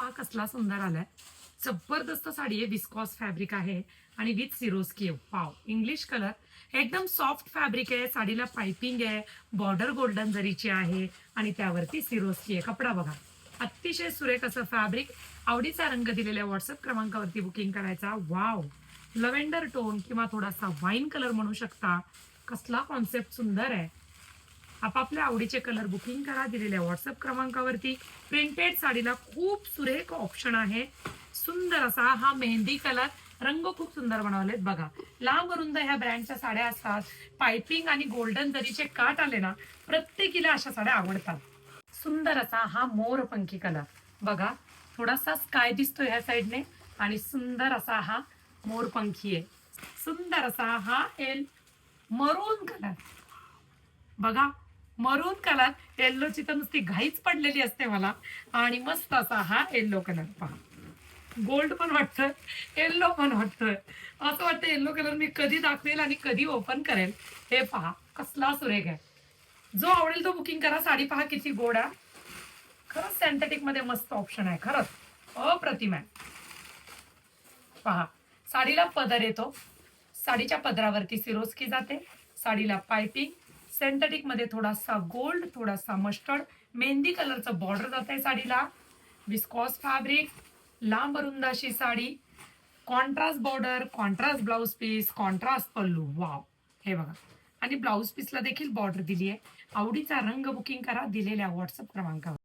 पहा कसला सुंदर आलाय. जबरदस्त साडी आहे. विस्कॉस फॅब्रिक आहे आणि विथ सिरोस्की आहे. Wow, English colour. एकदम सॉफ्ट फॅब्रिक आहे. साडीला पाइपिंग आहे. बॉर्डर गोल्डन जरीची आहे आणि त्यावरती सिरोस्की आहे. कपडा बघा, अतिशय सुरेख असं फॅब्रिक. आवडीचा रंग दिलेल्या व्हॉट्सअप क्रमांकावरती बुकिंग करायचा. वाव, लव्हेंडर टोन किंवा थोडासा वाईन कलर म्हणू शकता. कसला कॉन्सेप्ट सुंदर आहे. आपापल्या आवडीचे कलर बुकिंग करा दिलेल्या व्हॉट्सअप क्रमांकावरती. प्रिंटेड साडीला खूप सुरेख ऑप्शन आहे. सुंदर असा हा मेहंदी कलर. रंग खूप सुंदर बनवलेत बघा. लांब रुंद ह्या ब्रँडच्या साड्या असतात. पाइपिंग आणि गोल्डन जरीचे काठ आले ना, प्रत्येकीला अशा साड्या आवडतात. सुंदर असा हा मोरपंखी कलर बघा. थोडासा स्काय दिसतोय ह्या साईडने आणि सुंदर असा हा मोरपंखी आहे. सुंदर असा हा मरून कलर बघा. मरून कलर, येल्लोची तर नुसती घाईच पडलेली असते मला. आणि मस्त असा हा येल्लो कलर पहा. गोल्ड पण वाटतं, येल्लो पण वाटतोय. असं वाटतं येल्लो कलर मी कधी दाखवेल आणि कधी ओपन करेल. हे पहा कसला सुरेख आहे. जो आवडेल तो बुकिंग करा. साडी पहा किती गोड आहे. खरंच सिंथेटिक मध्ये मस्त ऑप्शन आहे. खरंच अप्रतिम आहे. पहा, साडीला पदर येतो. साडीच्या पदरावरती सिरोस्की जाते. साडीला पाइपिंग सिंथेटिक मध्ये थोडासा गोल्ड, थोडासा मस्टर्ड, मेहंदी कलरचं बॉर्डर जात आहे साडीला. विस्कॉस फॅब्रिक, लांब रुंद अशी sari, contrast border, contrast blouse piece, contrast pallu. Wow, हे बघा. आणि ब्लाउज पीसला देखील बॉर्डर दिली आहे. आवडीचा रंग बुकिंग करा दिलेल्या व्हॉट्सअप क्रमांकावर.